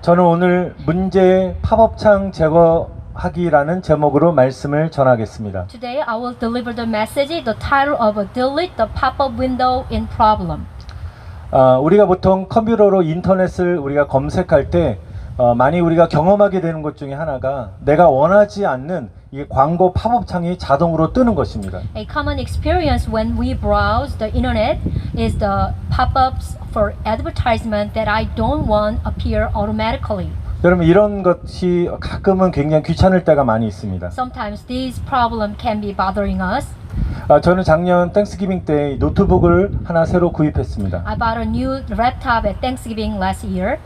저는 오늘 문제 팝업창 제거하기라는 제목으로 말씀을 전하겠습니다. Today I will deliver the message, the title of Delete the Pop-up Window in Problem. 우리가 보통 컴퓨터로 인터넷을 우리가 검색할 때 많이 우리가 경험하게 되는 것 중에 하나가 내가 원하지 않는 이 광고 팝업창이 자동으로 뜨는 것입니다. A common experience when we browse the internet is the pop-ups for advertisement that I don't want appear automatically. 여러분 이런 것이 가끔은 굉장히 귀찮을 때가 많이 있습니다. Sometimes this problem can be bothering us. 저는 작년 땡스기빙 때 노트북을 하나 새로 구입했습니다. I bought a new laptop at Thanksgiving last year.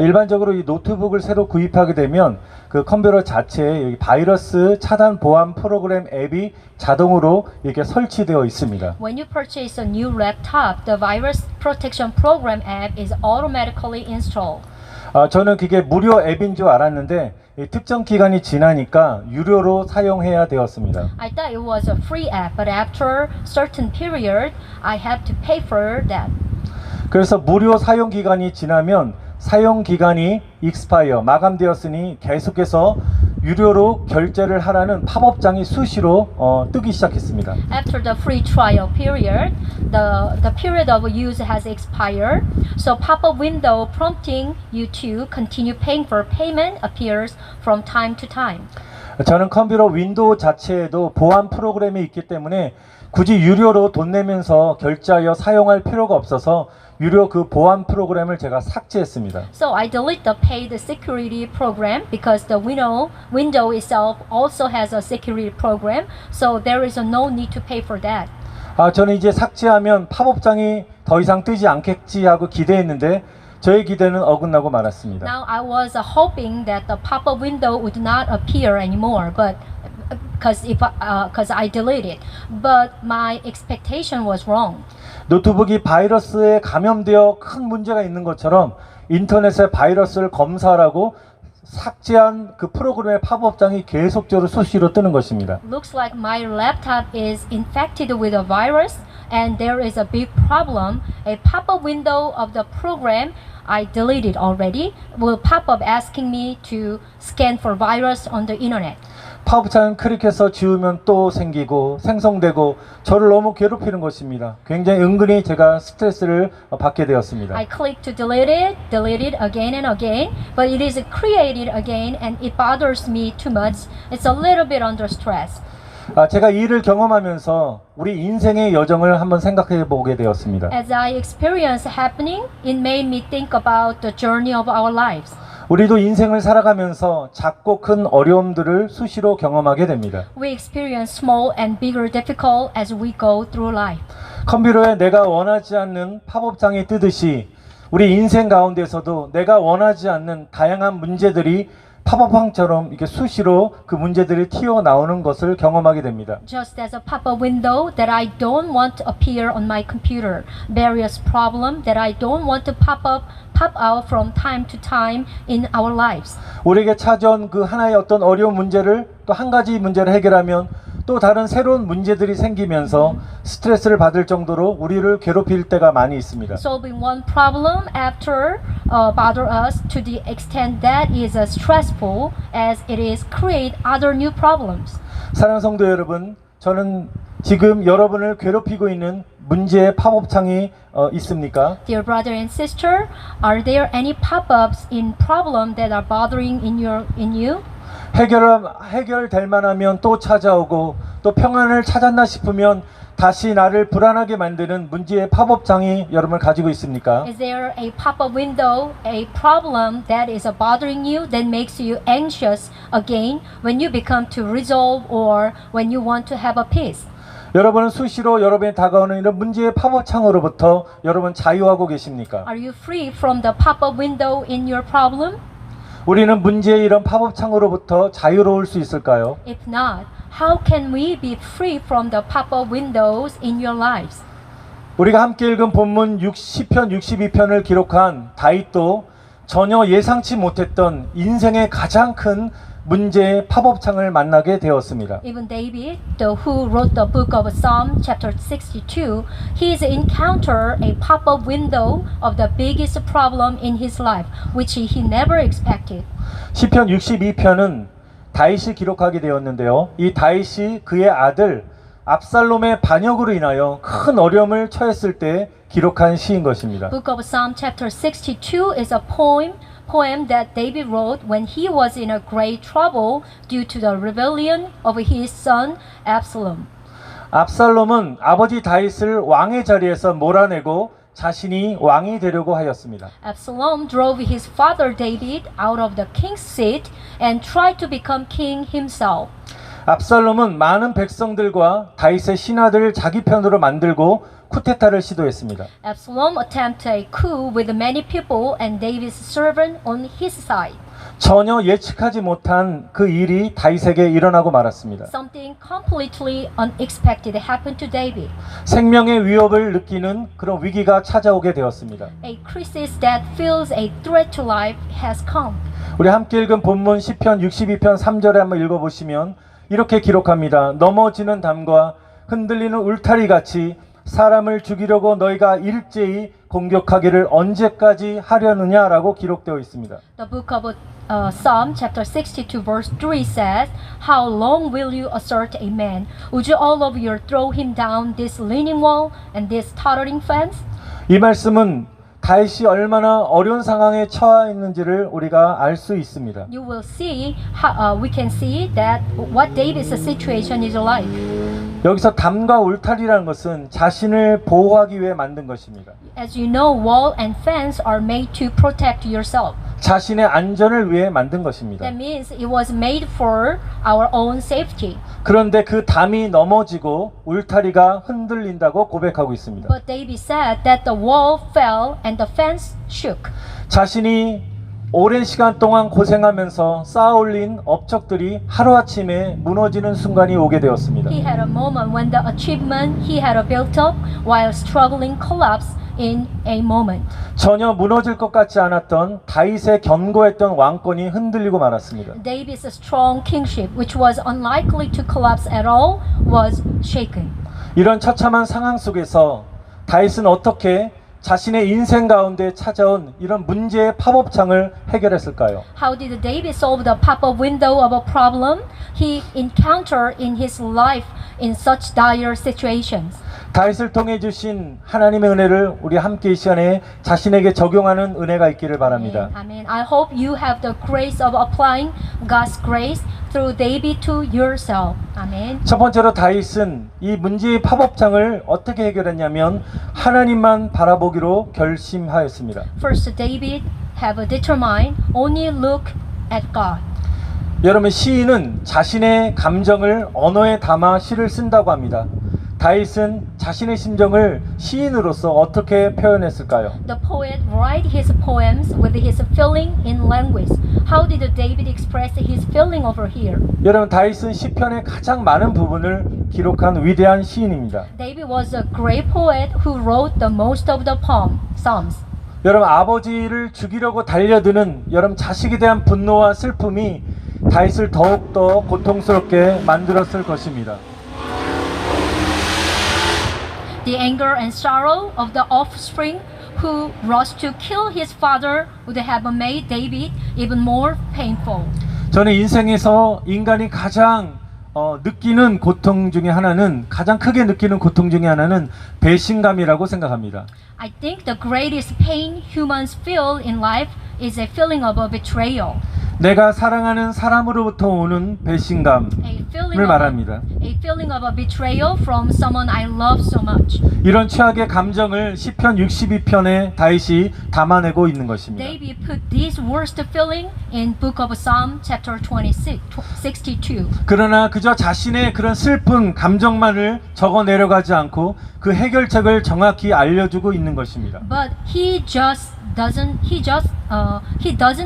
일반적으로 이 노트북을 새로 구입하게 되면 그 컴퓨터 자체에 여기 바이러스 차단 보안 프로그램 앱이 자동으로 이렇게 설치되어 있습니다. When you purchase a new laptop, the virus protection program app is automatically installed. 저는 그게 무료 앱인 줄 알았는데 특정 기간이 지나니까 유료로 사용해야 되었습니다. I thought it was a free app, but after certain period, I have to pay for that. 그래서 무료 사용 기간이 지나면 사용 기간이 expire 마감되었으니 계속해서 유료로 결제를 하라는 팝업장이 수시로 뜨기 시작했습니다. After the free trial period, the period of use has expired, so pop-up window prompting you to continue paying for payment appears from time to time. 저는 컴퓨터 윈도우 자체에도 보안 프로그램이 있기 때문에 굳이 유료로 돈 내면서 결제하여 사용할 필요가 없어서 유료 그 보안 프로그램을 제가 삭제했습니다. So I delete the paid security program because the window itself also has a security program, so there is no need to pay for that. 저는 이제 삭제하면 팝업장이 더 이상 뜨지 않겠지 하고 기대했는데 저의 기대는 어긋나고 말았습니다. Now I was hoping that the pop-up window would not appear anymore, but because I deleted, but my expectation was wrong. 노트북이 바이러스에 감염되어 큰 문제가 있는 것처럼 인터넷에 바이러스를 검사하라고 삭제한 그 프로그램의 팝업장이 계속적으로 수시로 뜨는 것입니다. Looks like my laptop is infected with a virus and there is a big problem. A pop-up window of the program I deleted already will pop up asking me to scan for virus on the internet. 팝업창을 클릭해서 지우면 또 생기고 생성되고 저를 너무 괴롭히는 것입니다. 굉장히 은근히 제가 스트레스를 받게 되었습니다. I click to delete it again and again, but it is created again and it bothers me too much. It's a little bit under stress. 제가 이 일을 경험하면서 우리 인생의 여정을 한번 생각해 보게 되었습니다. As I experienced happening, it made me think about the journey of our lives. 우리도 인생을 살아가면서 작고 큰 어려움들을 수시로 경험하게 됩니다. We experience small and bigger difficult as we go through life. 컴퓨터에 내가 원하지 않는 팝업창이 뜨듯이 우리 인생 가운데서도 내가 원하지 않는 다양한 문제들이 팝업창처럼 이렇게 수시로 그 문제들이 튀어나오는 것을 경험하게 됩니다. Just as a pop-up window that I don't want to appear on my computer, various problems that I don't want to pop out from time to time in our lives. 우리에게 찾아온 그 하나의 어떤 어려운 문제를 또 한 가지 문제를 해결하면 또 다른 새로운 문제들이 생기면서 스트레스를 받을 정도로 우리를 괴롭힐 때가 많이 있습니다. Solving one problem after bother us to the extent that is stressful as it is create other new problems. 사랑하는 성도 여러분, 저는 지금 여러분을 괴롭히고 있는 문제의 팝업창이 있습니까? Dear brother and sister, are there any pop-ups in problem that are bothering in you? 해결될 만하면 또 찾아오고 또 평안을 찾았나 싶으면 다시 나를 불안하게 만드는 문제의 팝업창이 여러분을 가지고 있습니까? Is there a pop-up window, a problem that is bothering you that makes you anxious again when you become to resolve or when you want to have a peace? 여러분은 수시로 여러분이 다가오는 이런 문제의 팝업창으로부터 여러분 자유하고 계십니까? Are you free from the pop-up window in your problem? 우리는 문제의 이런 팝업창으로부터 자유로울 수 있을까요? If not, how can we be free from the pop-up windows in your lives? 우리가 함께 읽은 본문 60편, 62편을 기록한 다윗도 전혀 예상치 못했던 인생의 가장 큰 문제의 팝업창을 만나게 되었습니다. Even David, who wrote the book of Psalm chapter 62, he's encountered a pop-up window of the biggest problem in his life, which he never expected. 시편 62편은 다윗이 기록하게 되었는데요. 이 다윗이 그의 아들 압살롬의 반역으로 인하여 큰 어려움을 처했을 때 기록한 시인 것입니다. Book of Psalm chapter 62 is a poem that David wrote when he was in a great trouble due to the rebellion of his son Absalom. 압살롬은 아버지 다윗을 왕의 자리에서 몰아내고 자신이 왕이 되려고 하였습니다. Absalom drove his father David out of the king's seat and tried to become king himself. 압살롬은 많은 백성들과 다윗의 신하들을 자기 편으로 만들고 쿠데타를 시도했습니다. Absalom attempted a coup with many people and David's servant on his side. 전혀 예측하지 못한 그 일이 다윗에게 일어나고 말았습니다. Something completely unexpected happened to David. 생명의 위협을 느끼는 그런 위기가 찾아오게 되었습니다. A crisis that feels a threat to life has come. 우리 함께 읽은 본문 시편 62편 3절에 한번 읽어보시면 이렇게 기록합니다. 넘어지는 담과 흔들리는 울타리 같이 사람을 죽이려고 너희가 일제히 공격하기를 언제까지 하려느냐라고 기록되어 있습니다. The book of Psalm chapter 62 verse 3 says, How long will you assert a man? Would you all of you throw him down this leaning wall and this tottering fence? 이 말씀은 다윗이 얼마나 어려운 상황에 처해 있는지를 우리가 알 수 있습니다. You will see, we can see that what David's situation is like. 여기서 담과 울타리라는 것은 자신을 보호하기 위해 만든 것입니다. As you know, wall and fence are made to protect yourself. 자신의 안전을 위해 만든 것입니다. That means it was made for our own safety. 그런데 그 담이 넘어지고 울타리가 흔들린다고 고백하고 있습니다. But David said that the wall fell and the fence shook. 자신이 오랜 시간 동안 고생하면서 쌓아올린 업적들이 하루아침에 무너지는 순간이 오게 되었습니다. He had a moment when the achievement he had built up while struggling collapsed in a moment. 전혀 무너질 것 같지 않았던 다윗의 견고했던 왕권이 흔들리고 말았습니다. David's strong kingship, which was unlikely to collapse at all, was shaken. 이런 처참한 상황 속에서 다윗은 어떻게 자신의 인생 가운데 찾아온 이런 문제의 팝업창을 해결했을까요? How did David solve the pop-up window of a problem he encountered in his life in such dire situations? 다윗을 통해 주신 하나님의 은혜를 우리 함께 이 시간에 자신에게 적용하는 은혜가 있기를 바랍니다. Amen. I hope you have the grace of applying God's grace through David to yourself. Amen. 첫 번째로 다윗은 이 문제의 팝업창을 어떻게 해결했냐면 하나님만 바라보기로 결심하였습니다. First, David have determined only look at God. 여러분, 시인은 자신의 감정을 언어에 담아 시를 쓴다고 합니다. 다윗은 자신의 심정을 시인으로서 어떻게 표현했을까요? The poet write his poems with his feeling in language. How did David express his feeling over here? 여러분, 다윗은 시편의 가장 많은 부분을 기록한 위대한 시인입니다. David was a great poet who wrote the most of the Psalms. 여러분, 아버지를 죽이려고 달려드는 여러분 자식에 대한 분노와 슬픔이 다윗을 더욱더 고통스럽게 만들었을 것입니다. The anger and sorrow of the offspring who rushed to kill his father would have made David even more painful. 저는 인생에서 인간이 가장 느끼는 고통 중에 하나는 가장 크게 느끼는 고통 중에 하나는 배신감이라고 생각합니다. I think the greatest pain humans feel in life is a feeling of a betrayal. 내가 사랑하는 사람으로부터 오는 배신감을 말합니다. A feeling of a betrayal from someone I love so much. 이런 최악의 감정을 시편 62편에 다윗이 담아내고 있는 것입니다. David put this worst feeling in Book of Psalm chapter 62. 그러나 그저 자신의 그런 슬픈 감정만을 적어 내려가지 않고 그 해결책을 정확히 알려주고 있는 것입니다. But he doesn't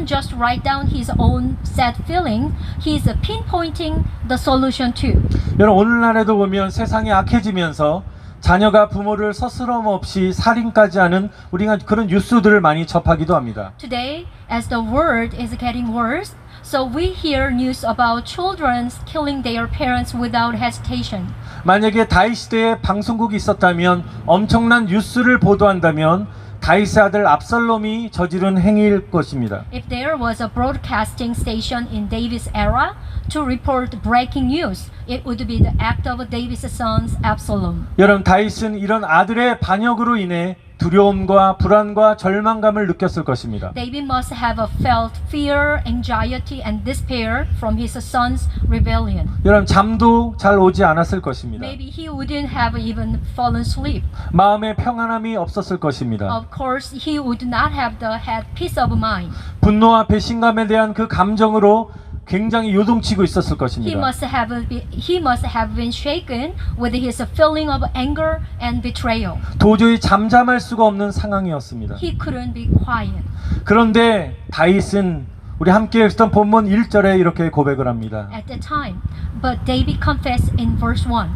just write down his own sad feeling. He's pinpointing the solution too. 여러분, 오늘날에도 보면 세상이 악해지면서 자녀가 부모를 서스럼 없이 살인까지 하는 우리가 그런 뉴스들을 많이 접하기도 합니다. Today, as the world is getting worse, so we hear news about children killing their parents without hesitation. 만약에 다윗 시대에 방송국이 있었다면 엄청난 뉴스를 보도한다면 다윗의 아들 압살롬이 저지른 행위일 것입니다. If there was a broadcasting station in David's era to report breaking news, it would be the act of David's son Absalom. 여러분 다윗은 이런 아들의 반역으로 인해 두려움과 불안과 절망감을 느꼈을 것입니다. David must have felt fear, anxiety, and despair from his son's rebellion. 여러분 잠도 잘 오지 않았을 것입니다. Maybe he wouldn't have even fallen asleep. 마음에 평안함이 없었을 것입니다. Of course, he would not have had peace of mind. 분노와 배신감에 대한 그 감정으로 굉장히 요동치고 있었을 He 것입니다. must have been shaken with his feeling of anger and betrayal. 도저히 잠잠할 수가 없는 상황이었습니다. He couldn't be quiet. 그런데 다윗은 우리 함께 읽었던 본문 1절에 이렇게 고백을 합니다. At the time, but David confessed in verse 1.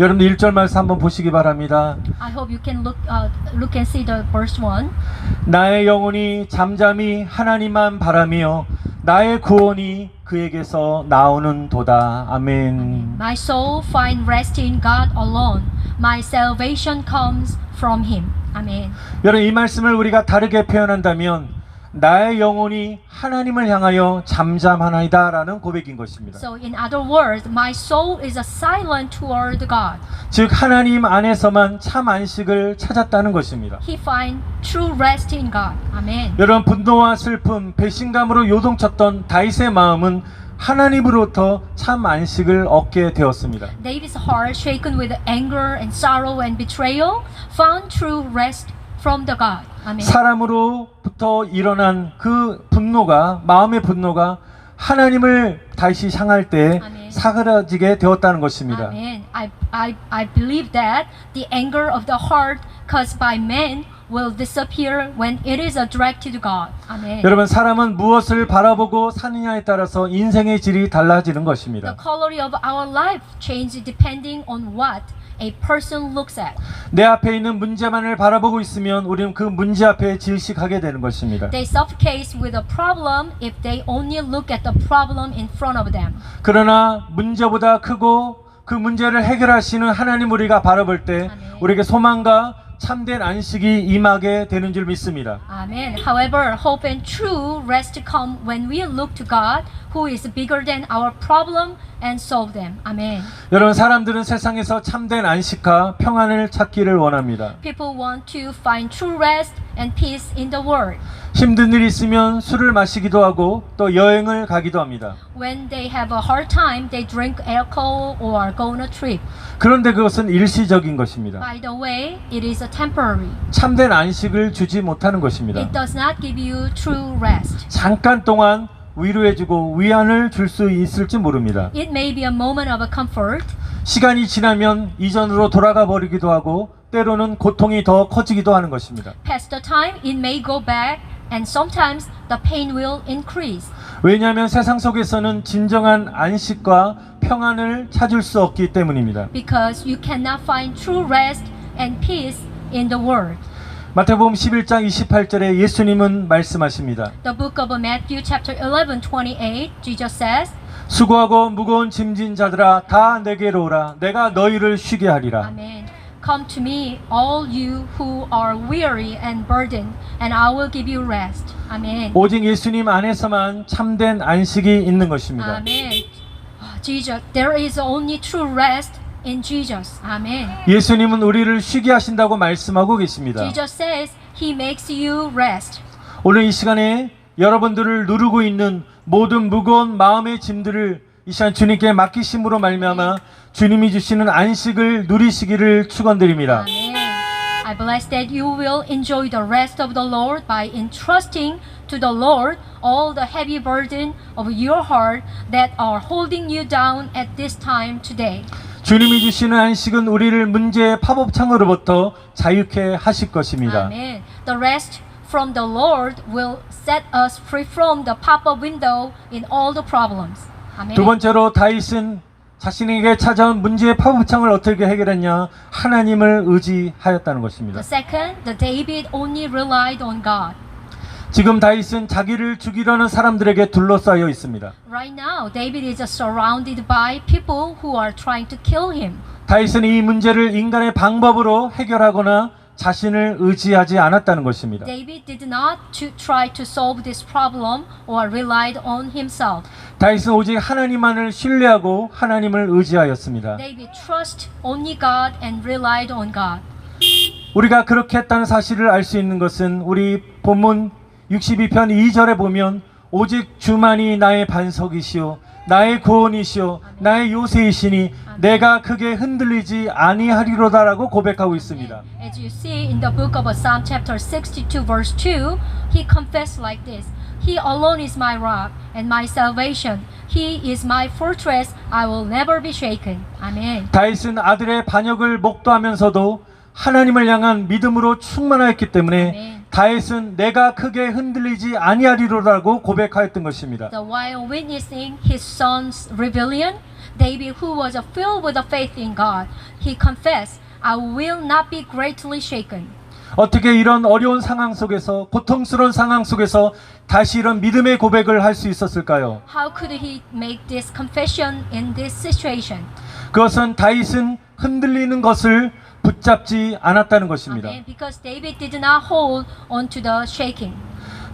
여러분들 1절 말씀 한번 보시기 바랍니다. I hope you can look and see the verse 1. 나의 영혼이 잠잠히 하나님만 바라며 나의 구원이 그에게서 나오는 도다. 아멘. My soul find rest in God alone. My salvation comes from Him. 아멘. 여러분 이 말씀을 우리가 다르게 표현한다면 나의 영혼이 하나님을 향하여 잠잠하나이다 라는 고백인 것입니다. So in other words, my soul is silent toward God. 즉 하나님 안에서만 참 안식을 찾았다는 것입니다. He find true rest in God. 아멘. 여러분 분노와 슬픔, 배신감으로 요동쳤던 다윗의 마음은 하나님으로부터 참 안식을 얻게 되었습니다. David's heart, shaken with anger and sorrow and betrayal, found true rest from the God. 아멘. 사람으로부터 일어난 그 분노가 마음의 분노가 하나님을 다시 향할 때 아멘. 사그라지게 되었다는 것입니다. Amen. I believe that the anger of the heart caused by man will disappear when it is directed to God. 아멘. 여러분 사람은 무엇을 바라보고 사느냐에 따라서 인생의 질이 달라지는 것입니다. The quality of our life changes depending on what a person looks at. 내 앞에 있는 문제만을 바라보고 있으면 우리는 그 문제 앞에 질식하게 되는 것입니다. They suffocate with a problem if they only look at the problem in front of them. 그러나 문제보다 크고 그 문제를 해결하시는 하나님 우리가 바라볼 때 아멘. 우리에게 소망과 참된 안식이 임하게 되는 줄 믿습니다. Amen. However, hope and true rest come when we look to God, who is bigger than our problem, and solve them. Amen. 여러분 사람들은 세상에서 참된 안식과 평안을 찾기를 원합니다. People want to find true rest and peace in the world. 힘든 일이 있으면 술을 마시기도 하고 또 여행을 가기도 합니다. When they have a hard time, they drink alcohol or go on a trip. 그런데 그것은 일시적인 것입니다. By the way, it is a temporary. 참된 안식을 주지 못하는 것입니다. It does not give you true rest. 잠깐 동안 위로해주고 위안을 줄 수 있을지 모릅니다. It may be a moment of comfort. 시간이 지나면 이전으로 돌아가 버리기도 하고 때로는 고통이 더 커지기도 하는 것입니다. Past the time, it may go back, and sometimes the pain will increase. 왜냐하면 세상 속에서는 진정한 안식과 평안을 찾을 수 없기 때문입니다. Because you cannot find true rest and peace in the world. 마태복음 11장 28절에 예수님은 말씀하십니다. The book of Matthew chapter 11:28, Jesus says, 수고하고 무거운 짐진 자들아 다 내게로 오라 내가 너희를 쉬게 하리라. Amen. Come to me, all you who are weary and burdened, and I will give you rest. Amen. 오직 예수님 안에서만 참된 안식이 있는 것입니다. Amen. Jesus, there is only true rest in Jesus. Amen. 예수님은 우리를 쉬게 하신다고 말씀하고 계십니다. Jesus says He makes you rest. 오늘 이 시간에 여러분들을 누르고 있는 모든 무거운 마음의 짐들을 이 시간 주님께 맡기심으로 말미암아 주님이 주시는 안식을 누리시기를 축원드립니다. Amen. I bless that you will enjoy the rest of the Lord by entrusting to the Lord all the heavy burden of your heart that are holding you down at this time today. 주님이 주시는 안식은 우리를 문제의 파법창으로부터 자유케 하실 것입니다. Amen. The rest from the Lord will set us free from the pop-up window in all the problems. Amen. 두 번째로 다윗은 자신에게 찾아온 문제의 파국창을 어떻게 해결했냐? 하나님을 의지하였다는 것입니다. The second, the David only relied on God. 지금 다윗은 자기를 죽이려는 사람들에게 둘러싸여 있습니다. Right now, David is surrounded by people who are trying to kill him. 다윗은 이 문제를 인간의 방법으로 해결하거나 자신을 의지하지 않았다는 것입니다. David did not try to solve this problem or relied on himself. 다윗은 오직 하나님만을 신뢰하고 하나님을 의지하였습니다. David trusted only God and relied on God. 우리가 그렇게 했다는 사실을 알 수 있는 것은 우리 본문 62편 2절에 보면 오직 주만이 나의 반석이시오 나의 구원이시오 나의 요새이시니 내가 크게 흔들리지 아니하리로다라고 고백하고 있습니다. As you see in the book of Psalm chapter 62 verse 2, he confessed like this. He alone is my rock and my salvation. He is my fortress. I will never be shaken. Amen. 다윗은 아들의 반역을 목도하면서도 하나님을 향한 믿음으로 충만하였기 때문에 아멘. 다윗은 내가 크게 흔들리지 아니하리로라고 고백하였던 것입니다. While witnessing his son's rebellion, David, who was filled with the faith in God, he confessed, I will not be greatly shaken. 어떻게 이런 어려운 상황 속에서 고통스러운 상황 속에서 다시 이런 믿음의 고백을 할 수 있었을까요? How could he make this confession in this situation? 그것은 다윗은 흔들리는 것을 붙잡지 않았다는 것입니다. Amen. Because David did not hold on to the shaking.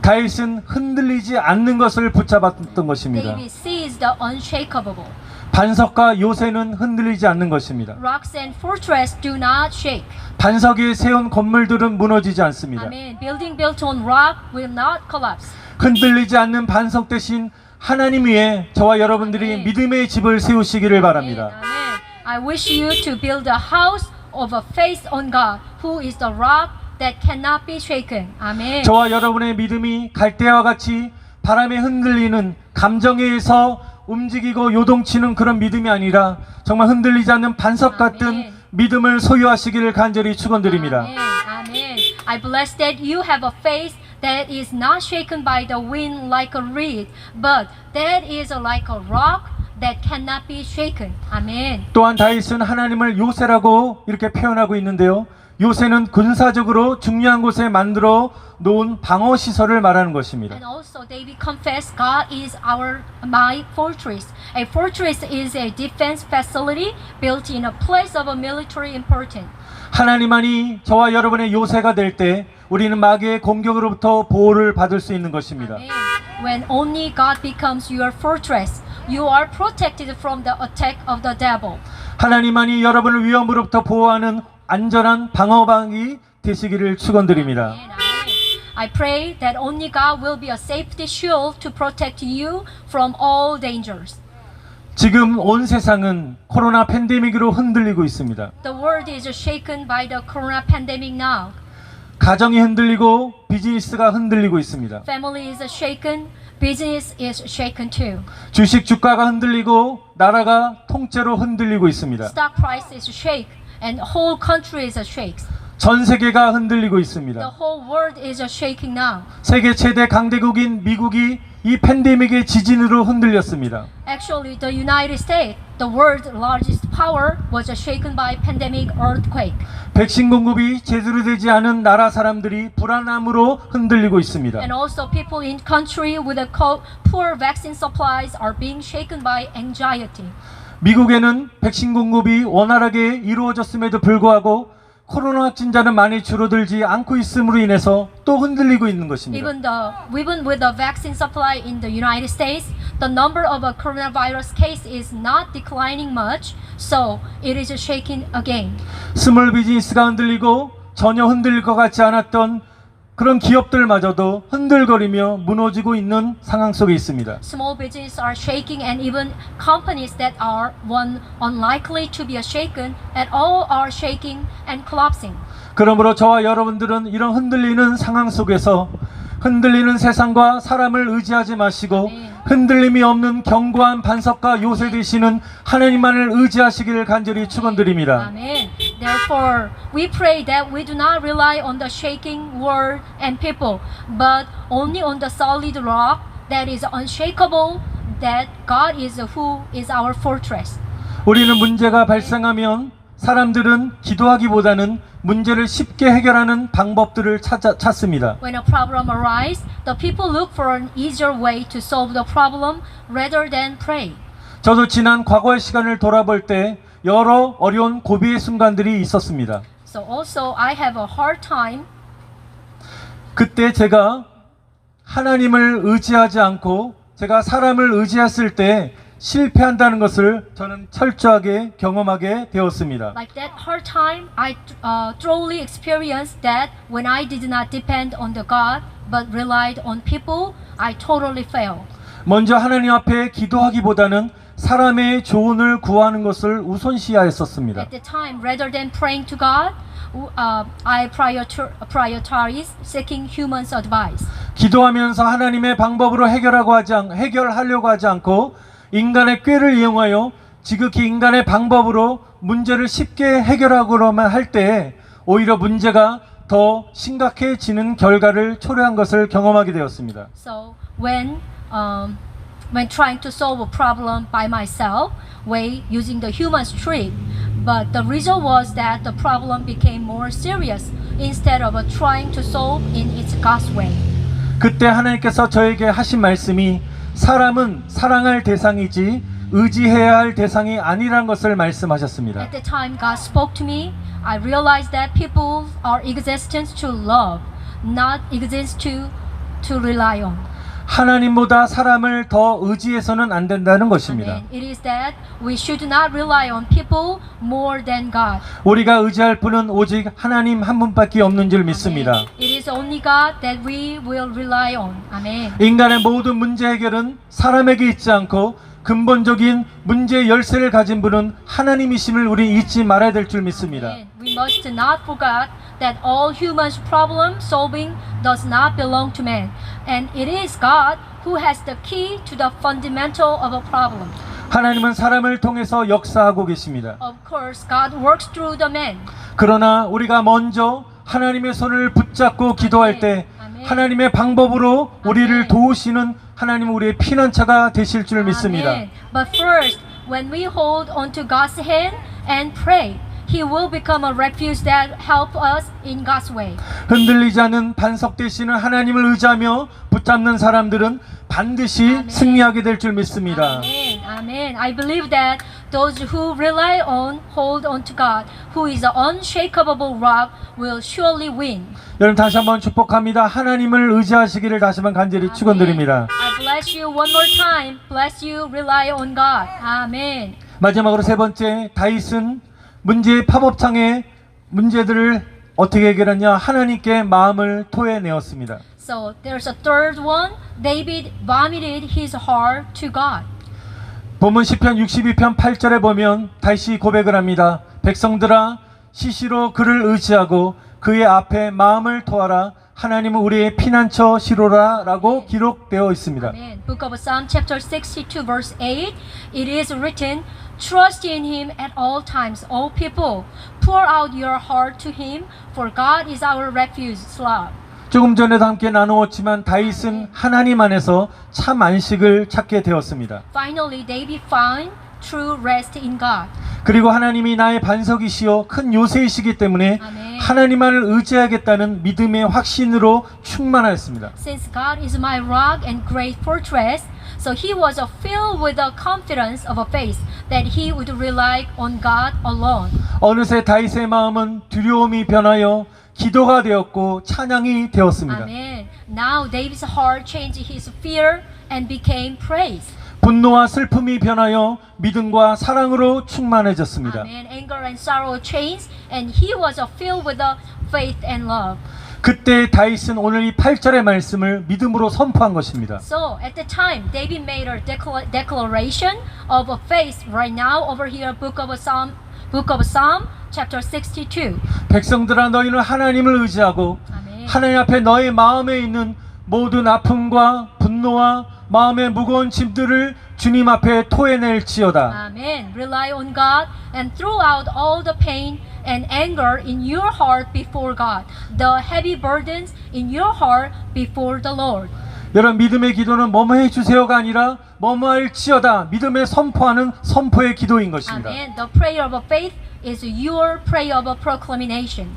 다윗은 흔들리지 않는 것을 붙잡았던 것입니다. David seized the unshakable. 반석과 요새는 흔들리지 않는 것입니다. Rocks and fortress do not shake. 반석에 세운 건물들은 무너지지 않습니다. Amen. Building built on rock will not collapse. 흔들리지 않는 반석 대신 하나님 위에 저와 여러분들이 아멘. 믿음의 집을 세우시기를 바랍니다. Amen. I wish you to build a house of a faith on God, who is the rock that cannot be shaken. Amen. 저와 여러분의 믿음이 갈대와 같이 바람에 흔들리는 감정에 의해서 움직이고 요동치는 그런 믿음이 아니라 정말 흔들리지 않는 반석 같은 아멘. 믿음을 소유하시기를 간절히 축원드립니다. Amen. Amen. I bless that you have a faith that is not shaken by the wind like a reed, but that is like a rock that cannot be shaken. Amen. 또한 다윗은 하나님을 요새라고 이렇게 표현하고 있는데요. 요새는 군사적으로 중요한 곳에 만들어 놓은 방어 시설을 말하는 것입니다. And also David confessed God is my fortress. A fortress is a defense facility built in a place of a military importance. 하나님만이 저와 여러분의 요새가 될 때 우리는 마귀의 공격으로부터 보호를 받을 수 있는 것입니다. Amen. When only God becomes your fortress, you are protected from the attack of the devil. 하나님만이 여러분을 위험으로부터 보호하는 안전한 방어방이 되시기를 축원드립니다. Amen. I pray that only God will be a safety shield to protect you from all dangers. 지금 온 세상은 코로나 팬데믹으로 흔들리고 있습니다. The world is shaken by the corona pandemic now. 가정이 흔들리고 비즈니스가 흔들리고 있습니다. Family is shaken, business is shaken too. 주식 주가가 흔들리고 나라가 통째로 흔들리고 있습니다. Stock price is shake and whole country is shakes. 전 세계가 흔들리고 The 있습니다. whole world is shaking now. 세계 최대 강대국인 미국이 이 팬데믹의 지진으로 흔들렸습니다. Actually, the United States, the world's largest power, was shaken by pandemic earthquake. 백신 공급이 제대로 되지 않은 나라 사람들이 불안함으로 흔들리고 있습니다. And also people in country with a poor vaccine supplies are being shaken by anxiety. 미국에는 백신 공급이 원활하게 이루어졌음에도 불구하고 코로나 확진자는 많이 줄어들지 않고 있음으로 인해서 또 흔들리고 있는 것입니다. Even with the vaccine supply in the United States, the number of a coronavirus case is not declining much, so it is shaking again. 스몰 비즈니스가 흔들리고 전혀 흔들릴 것 같지 않았던 그런 기업들마저도 흔들거리며 무너지고 있는 상황 속에 있습니다. Small businesses are shaking, and even companies that are unlikely to be shaken at all are shaking and collapsing. 그러므로 저와 여러분들은 이런 흔들리는 상황 속에서 흔들리는 세상과 사람을 의지하지 마시고 흔들림이 없는 견고한 반석과 요새 되시는 하나님만을 의지하시기를 간절히 축원드립니다. Amen. Therefore, we pray that we do not rely on the shaking world and people, but only on the solid rock that is unshakable, that God is who is our fortress. 우리는 문제가 발생하면 사람들은 기도하기보다는 문제를 쉽게 해결하는 방법들을 찾습니다. When a problem arises, the people look for an easier way to solve the problem rather than pray. 저도 지난 과거의 시간을 돌아볼 때 여러 어려운 고비의 순간들이 있었습니다. So also I have a hard time. 그때 제가 하나님을 의지하지 않고 제가 사람을 의지했을 때 실패한다는 것을 저는 철저하게 경험하게 되었습니다. Like that hard time, I thoroughly experienced that when I did not depend on the God but relied on people, I totally failed. 먼저 하나님 앞에 기도하기보다는 사람의 조언을 구하는 것을 우선시하였었습니다. At the time, rather than praying to God, I prioritized seeking human's advice. 기도하면서 하나님의 방법으로 해결하려고 하지 않고 인간의 꾀를 이용하여 지극히 인간의 방법으로 문제를 쉽게 해결하고만 할 때 오히려 문제가 더 심각해지는 결과를 초래한 것을 경험하게 되었습니다. So when trying to solve a problem by myself, using the human's trick, but the result was that the problem became more serious instead of trying to solve in its God's way. 그때 하나님께서 저에게 하신 말씀이 사람은 사랑할 대상이지 의지해야 할 대상이 아니라는 것을 말씀하셨습니다. At the time God spoke to me, I realized that people are existence to love, not exist to rely on. 하나님보다 사람을 더 의지해서는 안 된다는 것입니다. Amen. It is that we should not rely on people more than God. 우리가 의지할 분은 오직 하나님 한 분밖에 없는 줄 믿습니다. Amen. It is only God that we will rely on. Amen. 인간의 모든 문제 해결은 사람에게 있지 않고 근본적인 문제의 열쇠를 가진 분은 하나님이심을 우리 잊지 말아야 될 줄 믿습니다. Amen. We must not forget that all humans' problem solving does not belong to man, and it is God who has the key to the fundamental of a problem. 하나님은 사람을 통해서 역사하고 계십니다. Of course, God works through the man. 그러나 우리가 먼저 하나님의 손을 붙잡고 기도할 때 하나님의 방법으로 우리를 도우시는 하나님 우리의 피난처가 되실 줄 믿습니다. Amen. But first, when we hold onto God's hand and pray, He will become a refuge that help us in God's way. 흔들리지 않는 반석 되시는 하나님을 의지하며 붙잡는 사람들은 반드시 아멘. 승리하게 될 줄 믿습니다. Amen. Amen. I believe that those who hold on to God, who is the unshakable rock, will surely win. 여러분 다시 한번 축복합니다. 하나님을 의지하시기를 다시 한번 간절히 축원드립니다. I bless you one more time. Bless you. Rely on God. Amen. 마지막으로 세 번째, 다윗은 문제의 팝업창의 문제들을 어떻게 해결했냐? 하나님께 마음을 토해내었습니다. So there's a third one. David vomited his heart to God. 본문 시편 62편 8절에 보면 다시 고백을 합니다. 백성들아 시시로 그를 의지하고 그의 앞에 마음을 토하라. 하나님은 우리의 피난처 시로라 라고 기록되어 있습니다. Amen. Book of Psalm chapter 62 verse 8. It is written, Trust in Him at all times, O people. Pour out your heart to Him, for God is our refuge. Selah. 조금 전에도 함께 나누었지만 다윗은 하나님 안에서 참 안식을 찾게 되었습니다. Finally, David found true rest in God. 그리고 하나님이 나의 반석이시요 큰 요새이시기 때문에 아멘. 하나님만을 의지하겠다는 믿음의 확신으로 충만하였습니다. Since God is my rock and great fortress, so he was filled with the confidence of a faith that he would rely on God alone. 어느새 다윗의 마음은 두려움이 변하여 기도가 되었고 찬양이 되었습니다. Amen. Now David's heart changed his fear and became praise. 분노와 슬픔이 변하여 믿음과 사랑으로 충만해졌습니다. Amen. Anger and sorrow changed, and he was filled with the faith and love. 그때 다윗은 오늘 이 8절의 말씀을 믿음으로 선포한 것입니다. So at the time, David made a declaration of a faith. Right now, over here, Book of Psalm, chapter 62. 백성들아 너희는 하나님을 의지하고 아멘. 하나님 앞에 너의 마음에 있는 모든 아픔과 분노와 마음의 무거운 짐들을 주님 앞에 토해낼지어다. Amen. Rely on God and throw out all the pain and anger in your heart before God, the heavy burdens in your heart before the Lord. 여러분 믿음의 기도는 뭐뭐 해주세요가 아니라 뭐뭐 할지어다 믿음의 선포하는 선포의 기도인 것입니다. Amen. The prayer of faith is your prayer of proclamation.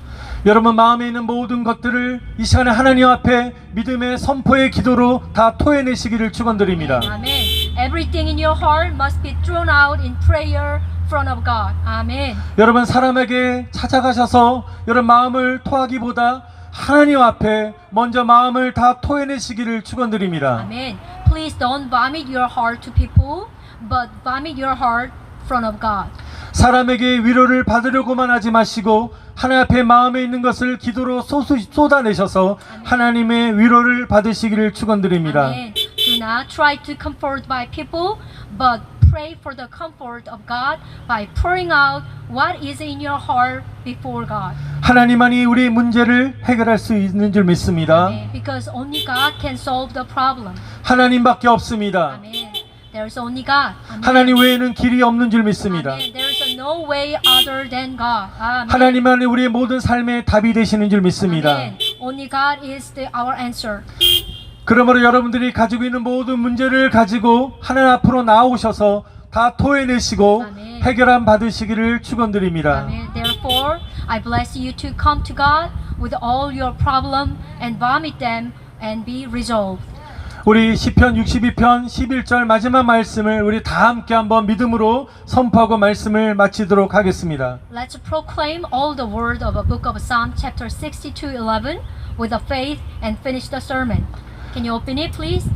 여러분 마음에 있는 모든 것들을 이 시간에 하나님 앞에 믿음의 선포의 기도로 다 토해내시기를 축원드립니다. Amen. Everything in your heart must be thrown out in prayer in front of God. Amen. 여러분 사람에게 찾아가셔서 여러분 마음을 토하기보다 하나님 앞에 먼저 마음을 다 토해내시기를 축원드립니다. Amen. Please don't vomit your heart to people, but vomit your heart in front of God. 사람에게 위로를 받으려고만 하지 마시고 하나님 앞에 마음에 있는 것을 기도로 쏟아내셔서 하나님의 위로를 받으시기를 축원드립니다. Amen. Do not try to comfort by people, but pray for the comfort of God by pouring out what is in your heart before God. 하나님만이 우리 문제를 해결할 수 있는 줄 믿습니다. Amen. Because only God can solve the problem. 하나님밖에 없습니다. Amen. There's only God. Amen. 하나님 외에는 길이 없는 줄 믿습니다. Amen. There's no way other than God. Amen. 하나님만이 우리의 모든 삶의 답이 되시는 줄 믿습니다. Amen. Only God is our answer. 그러므로 여러분들이 가지고 있는 모든 문제를 가지고 하나님 앞으로 나오셔서 다 토해내시고 아멘. 해결함 받으시기를 축원드립니다. Amen. Therefore, I bless you to come to God with all your problem and vomit them and be resolved. 우리 시편 62편 11절 마지막 말씀을 우리 다 함께 한번 믿음으로 선포하고 말씀을 마치도록 하겠습니다. Let's proclaim all the word of a book of Psalm chapter 62:11 with a faith and finish the sermon. Can you open it, please?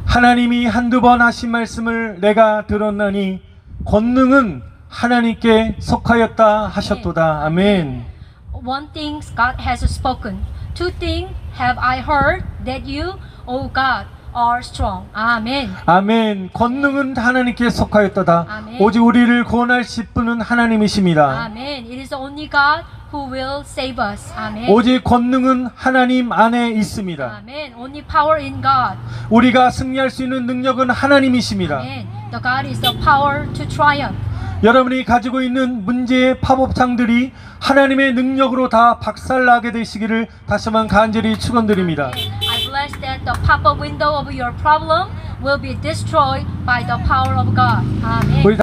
하나님이 한두 번 하신 말씀을 내가 들었나니 권능은 하나님께 속하였다 하셨도다. 아멘. One thing God has spoken. Two things have I heard that you, O God, are strong. Amen. 아멘. 권능은 하나님께 속하였도다. 아멘. 오직 우리를 구원하실 분은 하나님이십니다. Amen. It is only God who will save us. Amen. 오직 권능은 하나님 안에 있습니다. Amen. Only power in God. 우리가 승리할 수 있는 능력은 하나님이십니다. Amen. The God is the power to triumph. 여러분이 가지고 있는 문제의 팝업창들이 하나님의 능력으로 다 박살나게 되시기를 다시 한번 간절히 축원드립니다. I bless that the pop-up window of your problem will be destroyed by the power of God. Amen. 우리